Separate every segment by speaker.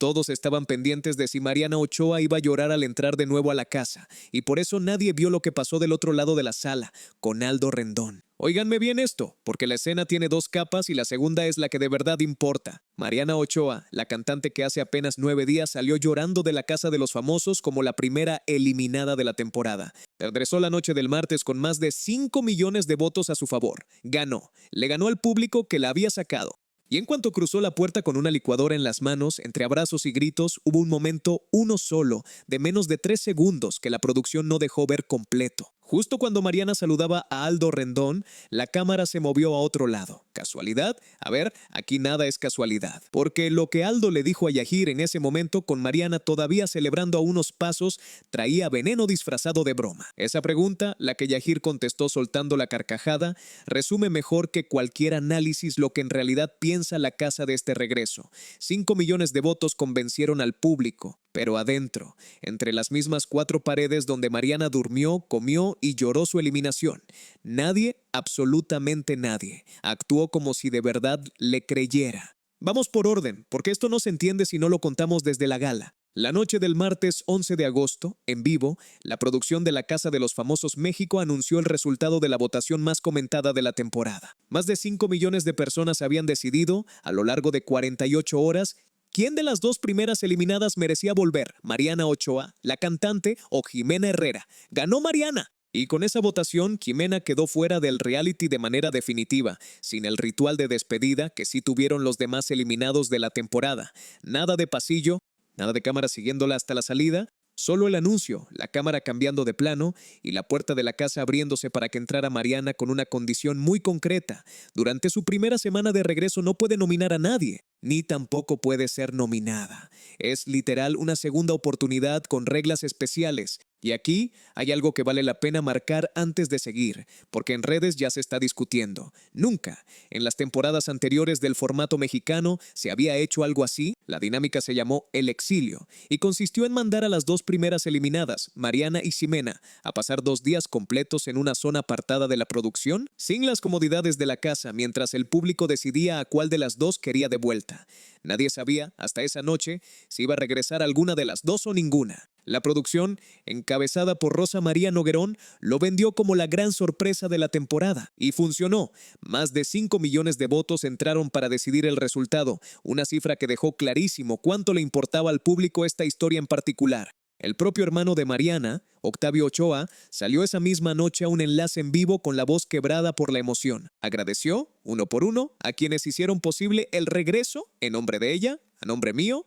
Speaker 1: Todos estaban pendientes de si Mariana Ochoa iba a llorar al entrar de nuevo a la casa, y por eso nadie vio lo que pasó del otro lado de la sala, con Aldo Rendón. Óiganme bien esto, porque la escena tiene dos capas y la segunda es la que de verdad importa. Mariana Ochoa, la cantante que hace apenas 9 días salió llorando de la Casa de los Famosos como la primera eliminada de la temporada. Regresó la noche del martes con más de 5 millones de votos a su favor. Ganó. Le ganó al público que la había sacado. Y en cuanto cruzó la puerta con una licuadora en las manos, entre abrazos y gritos, hubo un momento, uno solo, de menos de 3 segundos que la producción no dejó ver completo. Justo cuando Mariana saludaba a Aldo Rendón, la cámara se movió a otro lado. ¿Casualidad? A ver, aquí nada es casualidad. Porque lo que Aldo le dijo a Yahir en ese momento, con Mariana todavía celebrando a unos pasos, traía veneno disfrazado de broma. Esa pregunta, la que Yahir contestó soltando la carcajada, resume mejor que cualquier análisis lo que en realidad piensa la casa de este regreso. 5 millones de votos convencieron al público, pero adentro, entre las mismas 4 paredes donde Mariana durmió, comió y lloró su eliminación, nadie, absolutamente nadie, actuó como si de verdad le creyera. Vamos por orden, porque esto no se entiende si no lo contamos desde la gala. La noche del martes 11 de agosto, en vivo, la producción de La Casa de los Famosos México anunció el resultado de la votación más comentada de la temporada. Más de 5 millones de personas habían decidido, a lo largo de 48 horas, ¿quién de las 2 primeras eliminadas merecía volver? ¿Mariana Ochoa, la cantante, o Ximena Herrera? ¡Ganó Mariana! Y con esa votación, Ximena quedó fuera del reality de manera definitiva, sin el ritual de despedida que sí tuvieron los demás eliminados de la temporada. Nada de pasillo, nada de cámara siguiéndola hasta la salida, solo el anuncio, la cámara cambiando de plano y la puerta de la casa abriéndose para que entrara Mariana con una condición muy concreta. Durante su primera semana de regreso no puede nominar a nadie, ni tampoco puede ser nominada. Es literal una segunda oportunidad con reglas especiales. Y aquí hay algo que vale la pena marcar antes de seguir, porque en redes ya se está discutiendo. Nunca, en las temporadas anteriores del formato mexicano, se había hecho algo así. La dinámica se llamó El Exilio y consistió en mandar a las 2 primeras eliminadas, Mariana y Ximena, a pasar 2 días completos en una zona apartada de la producción, sin las comodidades de la casa, mientras el público decidía a cuál de las 2 quería de vuelta. Nadie sabía, hasta esa noche, si iba a regresar alguna de las 2 o ninguna. La producción, encabezada por Rosa María Noguerón, lo vendió como la gran sorpresa de la temporada. Y funcionó. Más de 5 millones de votos entraron para decidir el resultado, una cifra que dejó clarísimo cuánto le importaba al público esta historia en particular. El propio hermano de Mariana, Octavio Ochoa, salió esa misma noche a un enlace en vivo con la voz quebrada por la emoción. Agradeció, uno por uno, a quienes hicieron posible el regreso, en nombre de ella, a nombre mío,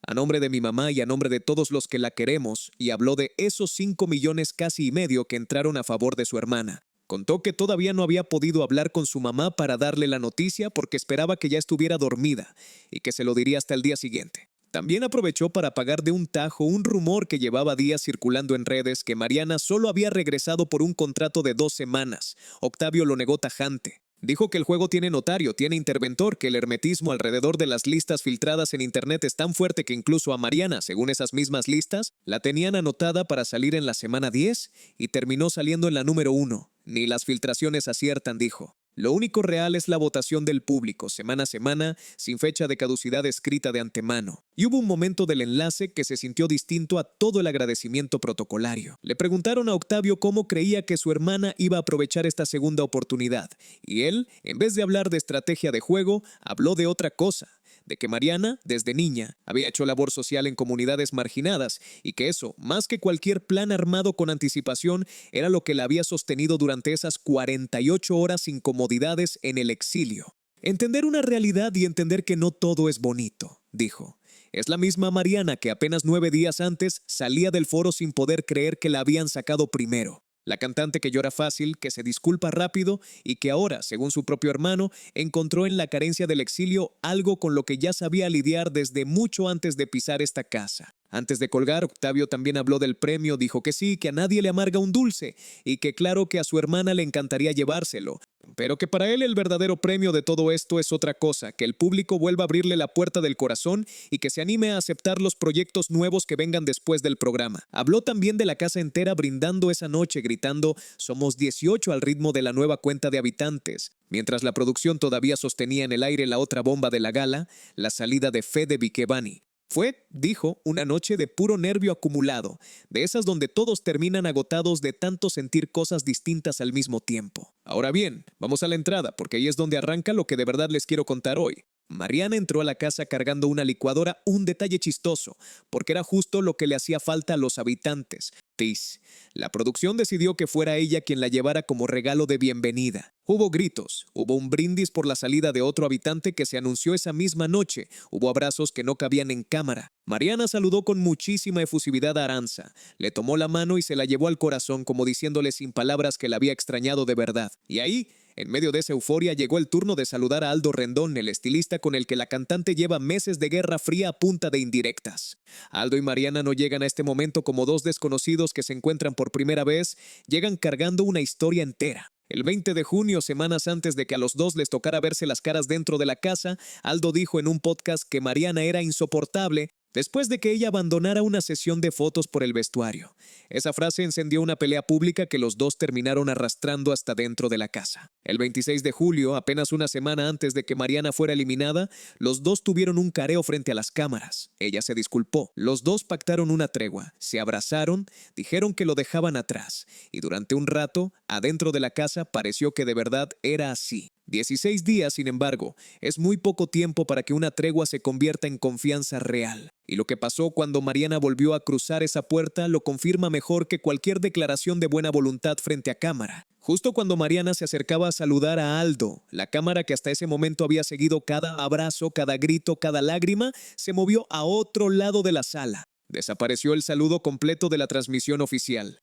Speaker 1: a nombre de mi mamá y a nombre de todos los que la queremos, y habló de esos 5 millones casi y medio que entraron a favor de su hermana. Contó que todavía no había podido hablar con su mamá para darle la noticia porque esperaba que ya estuviera dormida y que se lo diría hasta el día siguiente. También aprovechó para apagar de un tajo un rumor que llevaba días circulando en redes que Mariana solo había regresado por un contrato de 2 semanas. Octavio lo negó tajante. Dijo que el juego tiene notario, tiene interventor, que el hermetismo alrededor de las listas filtradas en internet es tan fuerte que incluso a Mariana, según esas mismas listas, la tenían anotada para salir en la semana 10 y terminó saliendo en la número 1. Ni las filtraciones aciertan, dijo. Lo único real es la votación del público, semana a semana, sin fecha de caducidad escrita de antemano. Y hubo un momento del enlace que se sintió distinto a todo el agradecimiento protocolario. Le preguntaron a Octavio cómo creía que su hermana iba a aprovechar esta segunda oportunidad. Y él, en vez de hablar de estrategia de juego, habló de otra cosa. De que Mariana, desde niña, había hecho labor social en comunidades marginadas y que eso, más que cualquier plan armado con anticipación, era lo que la había sostenido durante esas 48 horas sin comodidades en el exilio. Entender una realidad y entender que no todo es bonito, dijo. Es la misma Mariana que apenas 9 días antes salía del foro sin poder creer que la habían sacado primero. La cantante que llora fácil, que se disculpa rápido y que ahora, según su propio hermano, encontró en la carencia del exilio algo con lo que ya sabía lidiar desde mucho antes de pisar esta casa. Antes de colgar, Octavio también habló del premio, dijo que sí, que a nadie le amarga un dulce y que claro que a su hermana le encantaría llevárselo, pero que para él el verdadero premio de todo esto es otra cosa, que el público vuelva a abrirle la puerta del corazón y que se anime a aceptar los proyectos nuevos que vengan después del programa. Habló también de la casa entera brindando esa noche, gritando "Somos 18" al ritmo de la nueva cuenta de habitantes. Mientras la producción todavía sostenía en el aire la otra bomba de la gala, la salida de Fede Vikebani. Fue, dijo, una noche de puro nervio acumulado, de esas donde todos terminan agotados de tanto sentir cosas distintas al mismo tiempo. Ahora bien, vamos a la entrada, porque ahí es donde arranca lo que de verdad les quiero contar hoy. Mariana entró a la casa cargando una licuadora, un detalle chistoso, porque era justo lo que le hacía falta a los habitantes. Tis. La producción decidió que fuera ella quien la llevara como regalo de bienvenida. Hubo gritos, hubo un brindis por la salida de otro habitante que se anunció esa misma noche, hubo abrazos que no cabían en cámara. Mariana saludó con muchísima efusividad a Aranza, le tomó la mano y se la llevó al corazón como diciéndole sin palabras que la había extrañado de verdad. Y ahí, en medio de esa euforia, llegó el turno de saludar a Aldo Rendón, el estilista con el que la cantante lleva meses de guerra fría a punta de indirectas. Aldo y Mariana no llegan a este momento como dos desconocidos que se encuentran por primera vez, llegan cargando una historia entera. El 20 de junio, semanas antes de que a los dos les tocara verse las caras dentro de la casa, Aldo dijo en un podcast que Mariana era insoportable después de que ella abandonara una sesión de fotos por el vestuario. Esa frase encendió una pelea pública que los dos terminaron arrastrando hasta dentro de la casa. El 26 de julio, apenas una semana antes de que Mariana fuera eliminada, los dos tuvieron un careo frente a las cámaras. Ella se disculpó. Los dos pactaron una tregua, se abrazaron, dijeron que lo dejaban atrás, y durante un rato, adentro de la casa, pareció que de verdad era así. 16 días, sin embargo, es muy poco tiempo para que una tregua se convierta en confianza real. Y lo que pasó cuando Mariana volvió a cruzar esa puerta lo confirma mejor que cualquier declaración de buena voluntad frente a cámara. Justo cuando Mariana se acercaba a saludar a Aldo, la cámara que hasta ese momento había seguido cada abrazo, cada grito, cada lágrima, se movió a otro lado de la sala. Desapareció el saludo completo de la transmisión oficial.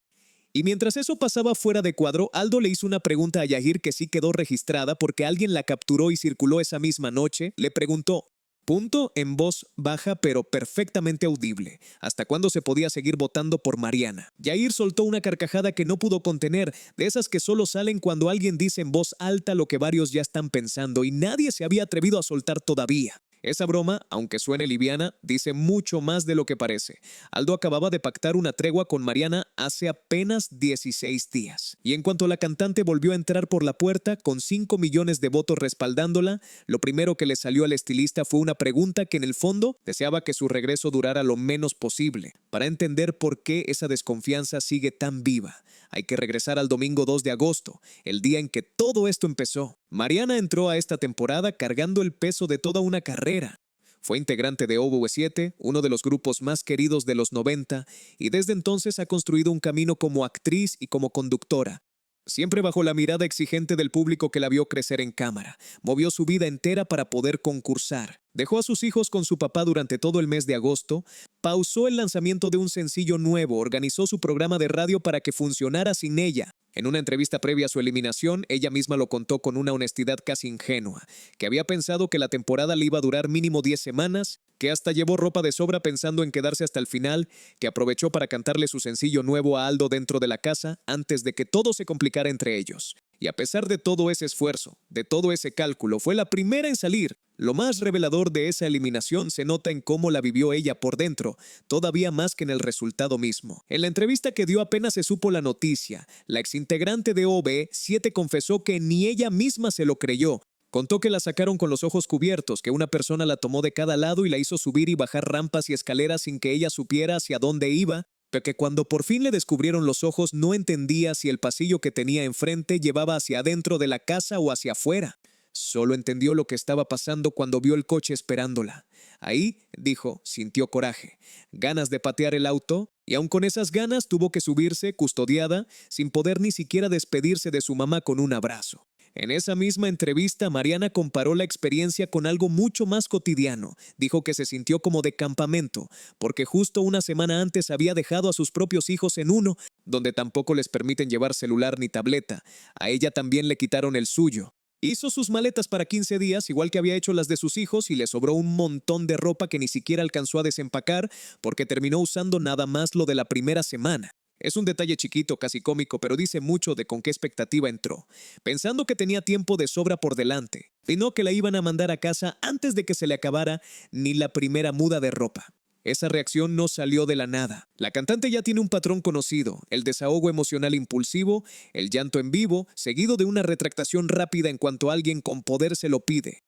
Speaker 1: Y mientras eso pasaba fuera de cuadro, Aldo le hizo una pregunta a Yahir que sí quedó registrada porque alguien la capturó y circuló esa misma noche. Le preguntó, punto, en voz baja pero perfectamente audible, ¿hasta cuándo se podía seguir votando por Mariana? Yahir soltó una carcajada que no pudo contener, de esas que solo salen cuando alguien dice en voz alta lo que varios ya están pensando y nadie se había atrevido a soltar todavía. Esa broma, aunque suene liviana, dice mucho más de lo que parece. Aldo acababa de pactar una tregua con Mariana hace apenas 16 días. Y en cuanto la cantante volvió a entrar por la puerta, con 5 millones de votos respaldándola, lo primero que le salió al estilista fue una pregunta que en el fondo deseaba que su regreso durara lo menos posible, para entender por qué esa desconfianza sigue tan viva. Hay que regresar al domingo 2 de agosto, el día en que todo esto empezó. Mariana entró a esta temporada cargando el peso de toda una carrera. Fue integrante de OV7, uno de los grupos más queridos de los 90, y desde entonces ha construido un camino como actriz y como conductora. Siempre bajo la mirada exigente del público que la vio crecer en cámara, movió su vida entera para poder concursar. Dejó a sus hijos con su papá durante todo el mes de agosto, pausó el lanzamiento de un sencillo nuevo, organizó su programa de radio para que funcionara sin ella. En una entrevista previa a su eliminación, ella misma lo contó con una honestidad casi ingenua, que había pensado que la temporada le iba a durar mínimo 10 semanas, que hasta llevó ropa de sobra pensando en quedarse hasta el final, que aprovechó para cantarle su sencillo nuevo a Aldo dentro de la casa antes de que todo se complicara entre ellos. Y a pesar de todo ese esfuerzo, de todo ese cálculo, fue la primera en salir. Lo más revelador de esa eliminación se nota en cómo la vivió ella por dentro, todavía más que en el resultado mismo. En la entrevista que dio apenas se supo la noticia, la exintegrante de OV7 confesó que ni ella misma se lo creyó. Contó que la sacaron con los ojos cubiertos, que una persona la tomó de cada lado y la hizo subir y bajar rampas y escaleras sin que ella supiera hacia dónde iba, pero que cuando por fin le descubrieron los ojos no entendía si el pasillo que tenía enfrente llevaba hacia adentro de la casa o hacia afuera. Solo entendió lo que estaba pasando cuando vio el coche esperándola. Ahí, dijo, sintió coraje, ganas de patear el auto, y aun con esas ganas tuvo que subirse, custodiada, sin poder ni siquiera despedirse de su mamá con un abrazo. En esa misma entrevista, Mariana comparó la experiencia con algo mucho más cotidiano. Dijo que se sintió como de campamento, porque justo una semana antes había dejado a sus propios hijos en uno, donde tampoco les permiten llevar celular ni tableta. A ella también le quitaron el suyo. Hizo sus maletas para 15 días, igual que había hecho las de sus hijos, y le sobró un montón de ropa que ni siquiera alcanzó a desempacar, porque terminó usando nada más lo de la primera semana. Es un detalle chiquito, casi cómico, pero dice mucho de con qué expectativa entró, pensando que tenía tiempo de sobra por delante, y no que la iban a mandar a casa antes de que se le acabara ni la primera muda de ropa. Esa reacción no salió de la nada. La cantante ya tiene un patrón conocido, el desahogo emocional impulsivo, el llanto en vivo, seguido de una retractación rápida en cuanto alguien con poder se lo pide.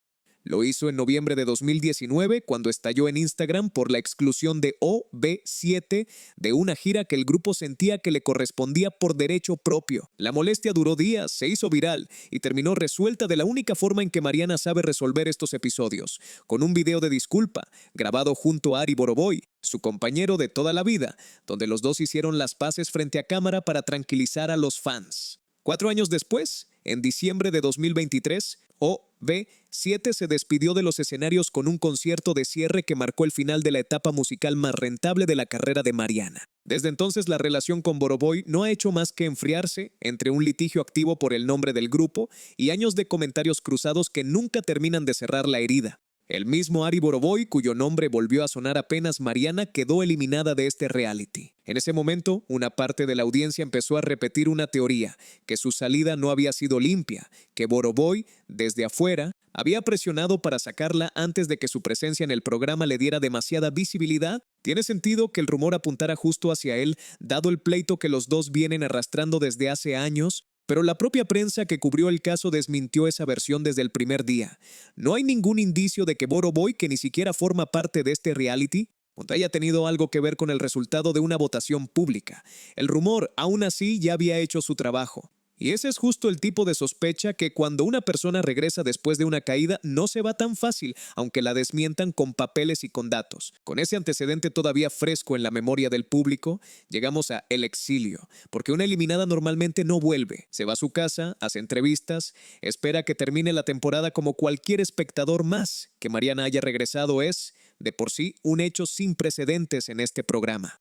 Speaker 1: Lo hizo en noviembre de 2019 cuando estalló en Instagram por la exclusión de OV7 de una gira que el grupo sentía que le correspondía por derecho propio. La molestia duró días, se hizo viral y terminó resuelta de la única forma en que Mariana sabe resolver estos episodios, con un video de disculpa grabado junto a Ari Boroboy, su compañero de toda la vida, donde los dos hicieron las paces frente a cámara para tranquilizar a los fans. 4 años después, en diciembre de 2023, OV7 se despidió de los escenarios con un concierto de cierre que marcó el final de la etapa musical más rentable de la carrera de Mariana. Desde entonces, la relación con Boroboy no ha hecho más que enfriarse entre un litigio activo por el nombre del grupo y años de comentarios cruzados que nunca terminan de cerrar la herida. El mismo Ari Boroboy, cuyo nombre volvió a sonar apenas Mariana, quedó eliminada de este reality. En ese momento, una parte de la audiencia empezó a repetir una teoría, que su salida no había sido limpia, que Boroboy, desde afuera, había presionado para sacarla antes de que su presencia en el programa le diera demasiada visibilidad. Tiene sentido que el rumor apuntara justo hacia él, dado el pleito que los dos vienen arrastrando desde hace años. Pero la propia prensa que cubrió el caso desmintió esa versión desde el primer día. No hay ningún indicio de que Boroboy, que ni siquiera forma parte de este reality, haya tenido algo que ver con el resultado de una votación pública. El rumor, aún así, ya había hecho su trabajo. Y ese es justo el tipo de sospecha que cuando una persona regresa después de una caída no se va tan fácil, aunque la desmientan con papeles y con datos. Con ese antecedente todavía fresco en la memoria del público, llegamos a el exilio, porque una eliminada normalmente no vuelve. Se va a su casa, hace entrevistas, espera que termine la temporada como cualquier espectador más. Que Mariana haya regresado es, de por sí, un hecho sin precedentes en este programa.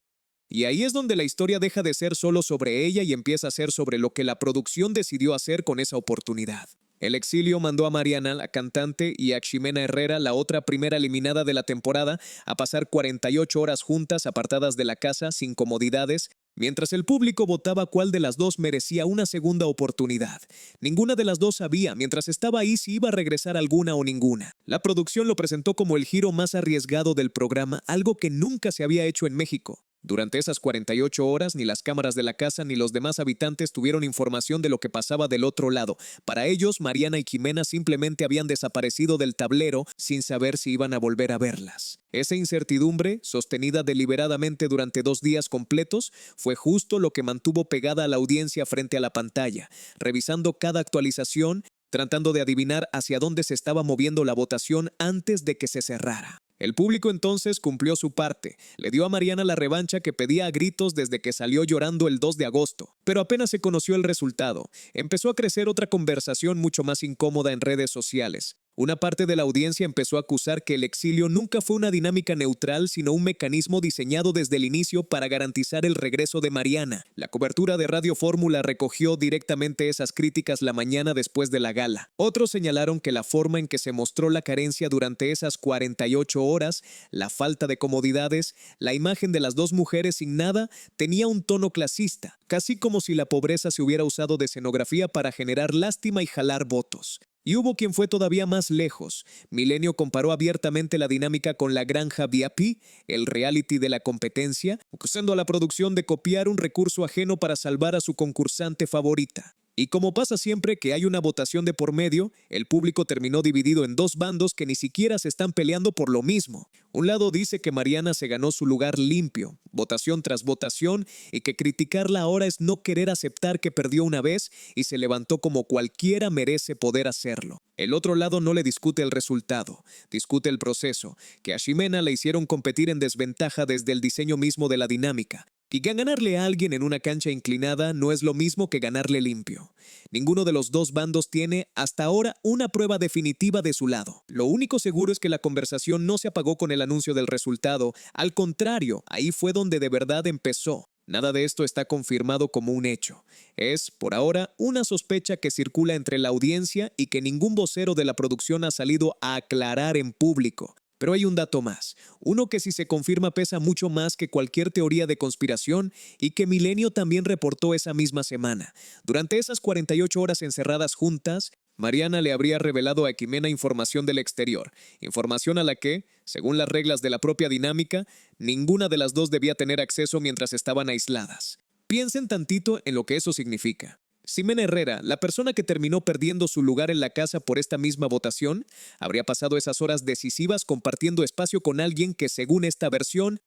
Speaker 1: Y ahí es donde la historia deja de ser solo sobre ella y empieza a ser sobre lo que la producción decidió hacer con esa oportunidad. El exilio mandó a Mariana, la cantante, y a Ximena Herrera, la otra primera eliminada de la temporada, a pasar 48 horas juntas, apartadas de la casa, sin comodidades, mientras el público votaba cuál de las dos merecía una segunda oportunidad. Ninguna de las dos sabía, mientras estaba ahí, si iba a regresar alguna o ninguna. La producción lo presentó como el giro más arriesgado del programa, algo que nunca se había hecho en México. Durante esas 48 horas, ni las cámaras de la casa ni los demás habitantes tuvieron información de lo que pasaba del otro lado. Para ellos, Mariana y Ximena simplemente habían desaparecido del tablero sin saber si iban a volver a verlas. Esa incertidumbre, sostenida deliberadamente durante 2 días completos, fue justo lo que mantuvo pegada a la audiencia frente a la pantalla, revisando cada actualización, tratando de adivinar hacia dónde se estaba moviendo la votación antes de que se cerrara. El público entonces cumplió su parte, le dio a Mariana la revancha que pedía a gritos desde que salió llorando el 2 de agosto. Pero apenas se conoció el resultado, empezó a crecer otra conversación mucho más incómoda en redes sociales. Una parte de la audiencia empezó a acusar que el exilio nunca fue una dinámica neutral, sino un mecanismo diseñado desde el inicio para garantizar el regreso de Mariana. La cobertura de Radio Fórmula recogió directamente esas críticas la mañana después de la gala. Otros señalaron que la forma en que se mostró la carencia durante esas 48 horas, la falta de comodidades, la imagen de las dos mujeres sin nada, tenía un tono clasista, casi como si la pobreza se hubiera usado de escenografía para generar lástima y jalar votos. Y hubo quien fue todavía más lejos. Milenio comparó abiertamente la dinámica con La Granja VIP, el reality de la competencia, acusando a la producción de copiar un recurso ajeno para salvar a su concursante favorita. Y como pasa siempre que hay una votación de por medio, el público terminó dividido en 2 bandos que ni siquiera se están peleando por lo mismo. Un lado dice que Mariana se ganó su lugar limpio, votación tras votación, y que criticarla ahora es no querer aceptar que perdió una vez y se levantó como cualquiera merece poder hacerlo. El otro lado no le discute el resultado, discute el proceso, que a Ximena le hicieron competir en desventaja desde el diseño mismo de la dinámica. Y que ganarle a alguien en una cancha inclinada no es lo mismo que ganarle limpio. Ninguno de los 2 bandos tiene, hasta ahora, una prueba definitiva de su lado. Lo único seguro es que la conversación no se apagó con el anuncio del resultado. Al contrario, ahí fue donde de verdad empezó. Nada de esto está confirmado como un hecho. Es, por ahora, una sospecha que circula entre la audiencia y que ningún vocero de la producción ha salido a aclarar en público. Pero hay un dato más, uno que si se confirma pesa mucho más que cualquier teoría de conspiración y que Milenio también reportó esa misma semana. Durante esas 48 horas encerradas juntas, Mariana le habría revelado a Ximena información del exterior, información a la que, según las reglas de la propia dinámica, ninguna de las dos debía tener acceso mientras estaban aisladas. Piensen tantito en lo que eso significa. Ximena Herrera, la persona que terminó perdiendo su lugar en la casa por esta misma votación, habría pasado esas horas decisivas compartiendo espacio con alguien que, según esta versión,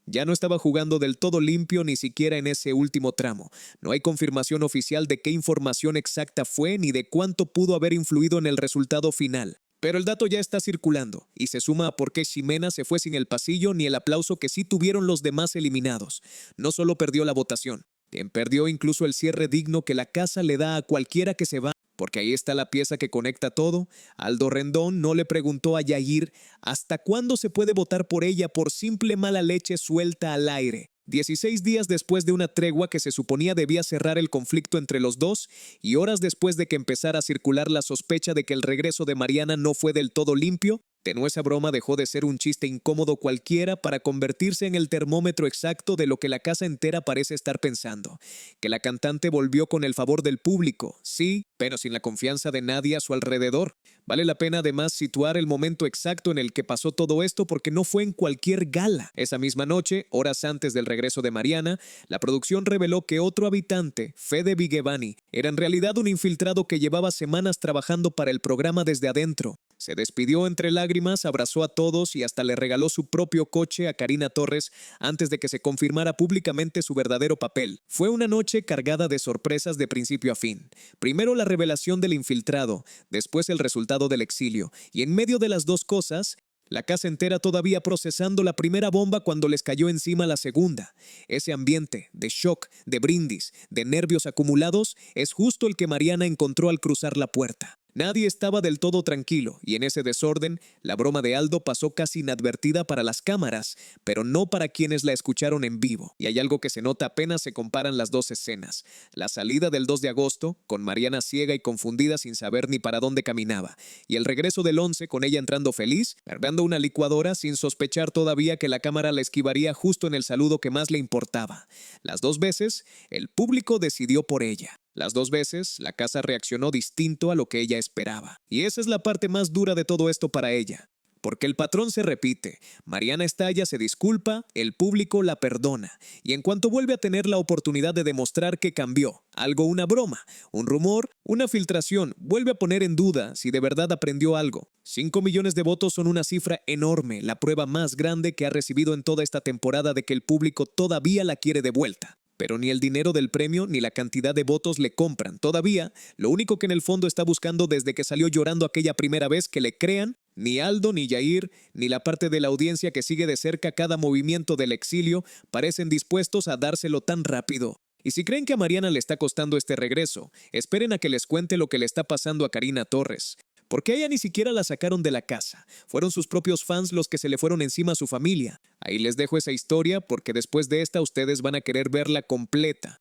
Speaker 1: ya no estaba jugando del todo limpio ni siquiera en ese último tramo. No hay confirmación oficial de qué información exacta fue ni de cuánto pudo haber influido en el resultado final. Pero el dato ya está circulando y se suma a por qué Ximena se fue sin el pasillo ni el aplauso que sí tuvieron los demás eliminados. No solo perdió la votación, perdió incluso el cierre digno que la casa le da a cualquiera que se va. Porque ahí está la pieza que conecta todo. Aldo Rendón no le preguntó a Yair hasta cuándo se puede votar por ella por simple mala leche suelta al aire. 16 días después de una tregua que se suponía debía cerrar el conflicto entre los dos y horas después de que empezara a circular la sospecha de que el regreso de Mariana no fue del todo limpio, esa broma dejó de ser un chiste incómodo cualquiera para convertirse en el termómetro exacto de lo que la casa entera parece estar pensando. Que la cantante volvió con el favor del público, sí, pero sin la confianza de nadie a su alrededor. Vale la pena además situar el momento exacto en el que pasó todo esto porque no fue en cualquier gala. Esa misma noche, horas antes del regreso de Mariana, la producción reveló que otro habitante, Fede Vigevani, era en realidad un infiltrado que llevaba semanas trabajando para el programa desde adentro. Se despidió entre lágrimas, abrazó a todos y hasta le regaló su propio coche a Karina Torres antes de que se confirmara públicamente su verdadero papel. Fue una noche cargada de sorpresas de principio a fin. Primero la revelación del infiltrado, después el resultado del exilio, y en medio de las dos cosas, la casa entera todavía procesando la primera bomba cuando les cayó encima la segunda. Ese ambiente de shock, de brindis, de nervios acumulados es justo el que Mariana encontró al cruzar la puerta. Nadie estaba del todo tranquilo y en ese desorden, la broma de Aldo pasó casi inadvertida para las cámaras, pero no para quienes la escucharon en vivo. Y hay algo que se nota apenas se comparan las dos escenas. La salida del 2 de agosto, con Mariana ciega y confundida sin saber ni para dónde caminaba, y el regreso del 11 con ella entrando feliz, cargando una licuadora sin sospechar todavía que la cámara la esquivaría justo en el saludo que más le importaba. Las dos veces, el público decidió por ella. Las dos veces, la casa reaccionó distinto a lo que ella esperaba. Y esa es la parte más dura de todo esto para ella. Porque el patrón se repite, Mariana Estalla se disculpa, el público la perdona, y en cuanto vuelve a tener la oportunidad de demostrar que cambió, algo, una broma, un rumor, una filtración, vuelve a poner en duda si de verdad aprendió algo. 5 millones de votos son una cifra enorme, la prueba más grande que ha recibido en toda esta temporada de que el público todavía la quiere de vuelta. Pero ni el dinero del premio ni la cantidad de votos le compran. Todavía, lo único que en el fondo está buscando desde que salió llorando aquella primera vez que le crean, ni Aldo, ni Yair, ni la parte de la audiencia que sigue de cerca cada movimiento del exilio parecen dispuestos a dárselo tan rápido. Y si creen que a Mariana le está costando este regreso, esperen a que les cuente lo que le está pasando a Karina Torres. Porque a ella ni siquiera la sacaron de la casa. Fueron sus propios fans los que se le fueron encima a su familia. Ahí les dejo esa historia porque después de esta ustedes van a querer verla completa.